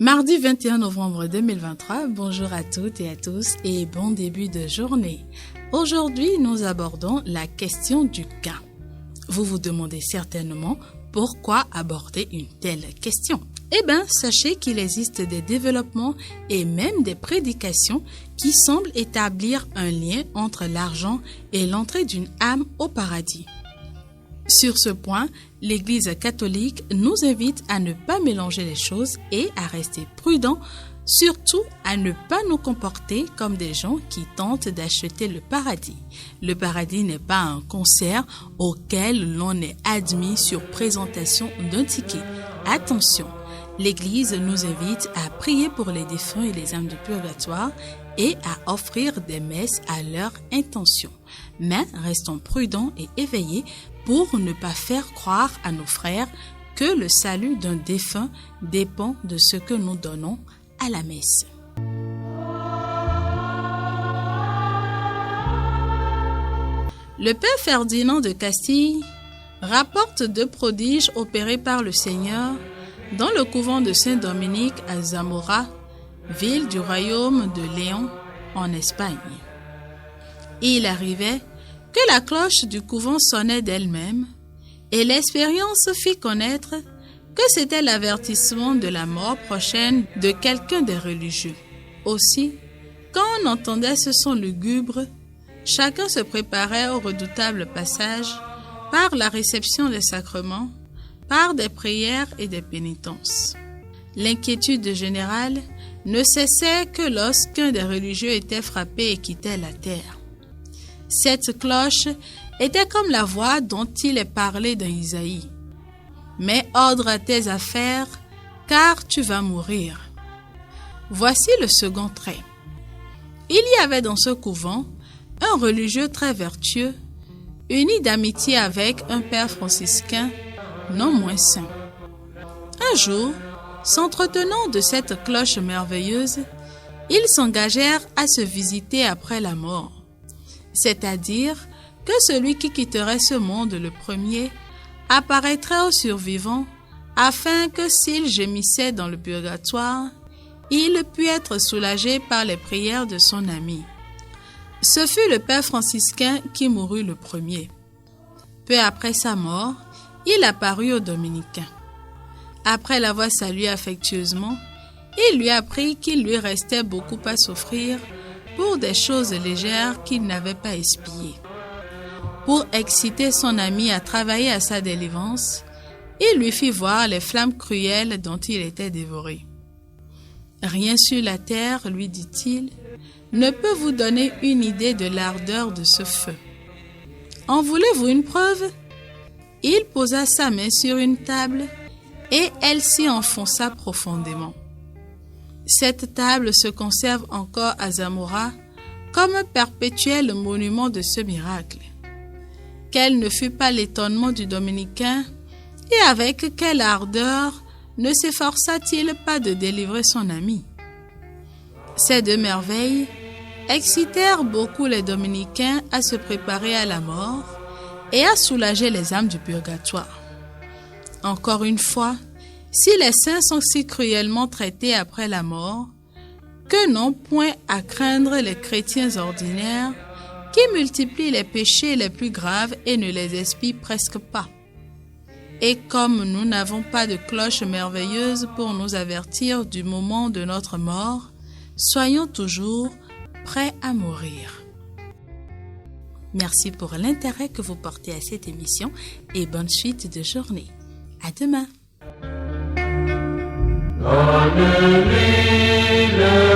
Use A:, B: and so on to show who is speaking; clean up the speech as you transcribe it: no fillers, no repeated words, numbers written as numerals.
A: Mardi 21 novembre 2023, bonjour à toutes et à tous et bon début de journée. Aujourd'hui, nous abordons la question du gain. Vous vous demandez certainement pourquoi aborder une telle question. Eh bien, sachez qu'il existe des développements et même des prédications qui semblent établir un lien entre l'argent et l'entrée d'une âme au paradis. Sur ce point, l'Église catholique nous invite à ne pas mélanger les choses et à rester prudents, surtout à ne pas nous comporter comme des gens qui tentent d'acheter le paradis. Le paradis n'est pas un concert auquel l'on est admis sur présentation d'un ticket. Attention, l'Église nous invite à prier pour les défunts et les âmes du purgatoire et à offrir des messes à leur intention. Mais restons prudents et éveillés pour ne pas faire croire à nos frères que le salut d'un défunt dépend de ce que nous donnons à la messe. Le père Ferdinand de Castille rapporte 2 prodiges opérés par le Seigneur dans le couvent de Saint-Dominique à Zamora, ville du royaume de Léon en Espagne. Il arrivait que la cloche du couvent sonnait d'elle-même, et l'expérience fit connaître que c'était l'avertissement de la mort prochaine de quelqu'un des religieux. Aussi, quand on entendait ce son lugubre, chacun se préparait au redoutable passage par la réception des sacrements, par des prières et des pénitences. L'inquiétude générale ne cessait que lorsqu'un des religieux était frappé et quittait la terre. Cette cloche était comme la voix dont il est parlé dans Isaïe. « Mets ordre à tes affaires, car tu vas mourir. » Voici le second trait. Il y avait dans ce couvent un religieux très vertueux, uni d'amitié avec un père franciscain non moins saint. Un jour, s'entretenant de cette cloche merveilleuse, ils s'engagèrent à se visiter après la mort. C'est-à-dire que celui qui quitterait ce monde le premier apparaîtrait aux survivants afin que s'il gémissait dans le purgatoire, il pût être soulagé par les prières de son ami. Ce fut le père franciscain qui mourut le premier. Peu après sa mort, il apparut aux dominicains. Après l'avoir salué affectueusement, il lui apprit qu'il lui restait beaucoup à souffrir pour des choses légères qu'il n'avait pas espiées. Pour exciter son ami à travailler à sa délivrance, il lui fit voir les flammes cruelles dont il était dévoré. « Rien sur la terre, lui dit-il, ne peut vous donner une idée de l'ardeur de ce feu. En voulez-vous une preuve ?» Il posa sa main sur une table et elle s'y enfonça profondément. Cette table se conserve encore à Zamora comme un perpétuel monument de ce miracle. Quel ne fut pas l'étonnement du dominicain et avec quelle ardeur ne s'efforça-t-il pas de délivrer son ami. Ces 2 merveilles excitèrent beaucoup les dominicains à se préparer à la mort et à soulager les âmes du purgatoire. Encore une fois, si les saints sont si cruellement traités après la mort, que n'ont point à craindre les chrétiens ordinaires qui multiplient les péchés les plus graves et ne les expient presque pas. Et comme nous n'avons pas de cloche merveilleuse pour nous avertir du moment de notre mort, soyons toujours prêts à mourir. Merci pour l'intérêt que vous portez à cette émission et bonne suite de journée. À demain. Donne-lui le